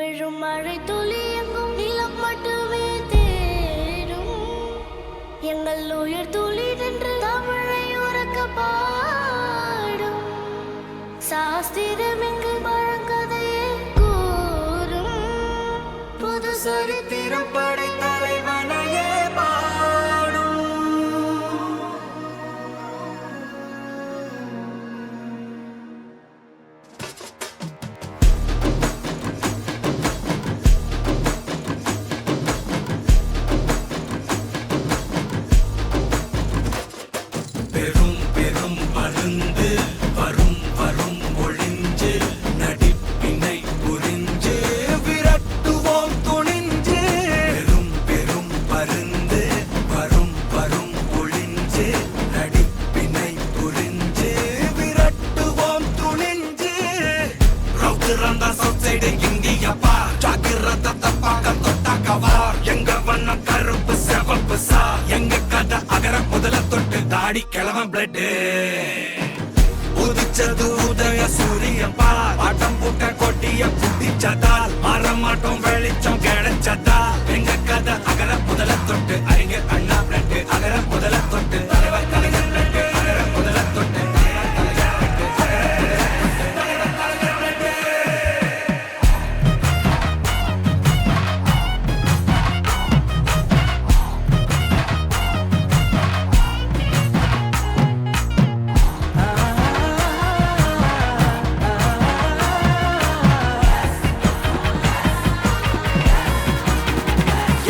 விழும் மழை துளி எங்கும் நிலம் மட்டுமே தேடும். எங்கள் உயிர் துளி நின்று தமிழை உறக்க பாடும். சாஸ்திரம் எங்கு பழங்கதையே கூறும். புது சரித்திரம் படை தலைவனையே பாடும். பெரும் பெரும் மருந்து வரும் வரும் ஒளிஞ்சு நடிப்பினை புரிஞ்சு விரட்டுவோம் துணிஞ்சு. பெரும் பெரும் மருந்து வரும் வரும் ஒளிஞ்சு நடிப்பினை புரிஞ்சு விரட்டுவோம் துணிஞ்சு. ரவுத்துறந்த சவுத் சைடு இந்தியப்பா ஜாக்கிரத தப்பாக்க தொட்டாக்கவா. எங்க வண்ணம் கருப்பு செவப்பு சா எங்க கதை அகர முதல தொட்டு தாடி கிழவன் பிளட். உதிச்சது உதய சூரியன் பார் ஆட்டம் பூட்ட கொட்டிய புத்திச்சதால் மாறமாட்டோம் வெளிச்சம் கிடைச்சதா. எங்க கதை அகர முதல தொட்டு அறிஞர் அண்ணா பிளட். அகர முதல தொட்டு தலைவர் கலைஞர் பிளட். அகர முதல தொட்டு தலைவர் கலைஞர் பிளட். தலைவர் கலைஞர் பிளட்.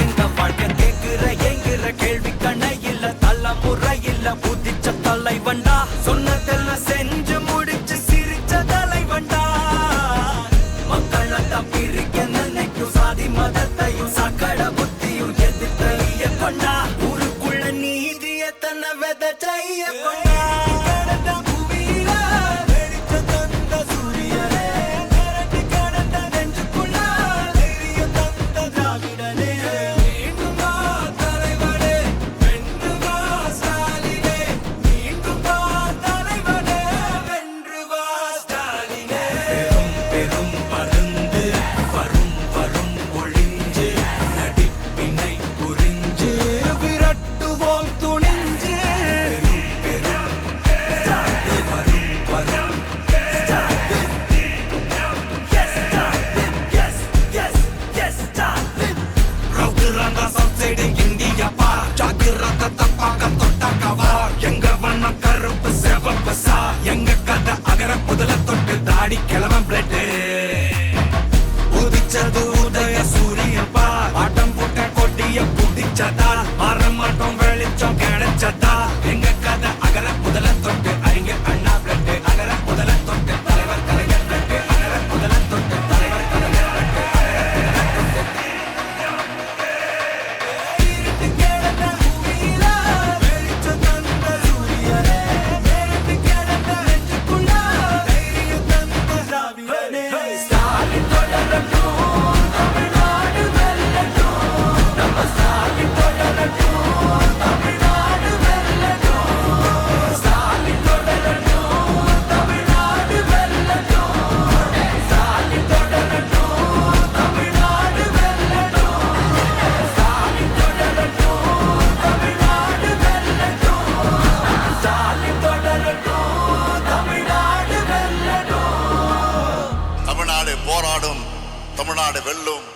எங்க வாழ்க்கை கேக்குற எங்கிற கேள்வி கண்ணை இல்ல தலைமுறை இல்ல புதிச்ச தலைவண்டா. சொன்னதெல்லாம் செஞ்சு முடிச்சு சிரிச்ச தலைவண்டா. மக்களத்தான் பிரிக்க நினைக்கும் சாதி மதத்தையும் சக்கட புத்தியும் எதிர்த்தைய கொண்டா. ஊருக்குள்ள நீதிய தன்னை விதைச்சைய கொண்டா. பூமியில வெடிச்ச தந்த சூரியனே மிரட்டி கடந்த நெஞ்சுக்குள்ள தைரியம் தந்த திராவிடனே. மீண்டும் வா தலைவனே வென்று வா ஸ்டாலினே. மீண்டும் வா தலைவனே வென்று வா ஸ்டாலினே. பெரும் பெரும் மருந்து வரும் வரும் ஒளிஞ்சு நடிப்பினை புரிஞ்சு விரட்டுவோம் துணிஞ்சு. பெரும் பெரும் வரும் வரும் ரவுத்துறந்த சவுத் சைடு இந்தியப்பா ஜாக்கிரத தப்பாக்க தொட்டாக்கவா. எங்க வண்ணம் கருப்பு செவப்பு சா எங்க கதை அகர முதல தொட்டு தாடி கிழவன் பிளட். உதிச்சது உதய சூரியன் பார் ஆட்டம் போட்ட கொட்டிய புதிச்சதால் மாறமாட்டோம் வெளிச்சம் கிடைச்சதா. எங்க கதை அகர முதல தொட்டு அறிஞர் அண்ணா பிளட். அகர முதல தொட்டு தலைவர் கலைஞர் பிளட். அகர முதல தொட்டு தலைவர் கலைஞர் பிளட். இருட்டு கிடந்த பூமியில வெளிச்சம் தந்த சூரியனே மிரட்டி கிடந்த நெஞ்சுக்குள்ள தைரியம் தந்த திராவிடனே. ஸ்டாலின் தொடரட்டும் தமிழ்நாடு வெல்லட்டும். நம்ம ஸ்டாலின் தொடரட்டும் தமிழ்நாடு வெல்லட்டும். ஸ்டாலின் தொடரட்டும் தமிழ்நாடு வெல்லட்டும். ஸ்டாலின் தொடரட்டும் தமிழ்நாடு வெல்லட்டும். ஸ்டாலின் தொடரட்டும் தமிழ்நாடு வெல்லட்டும். ஸ்டாலின் தொடரட்டும் தமிழ்நாடு வெல்லட்டும். தமிழ்நாடு போராடும், தமிழ்நாடு வெல்லும்.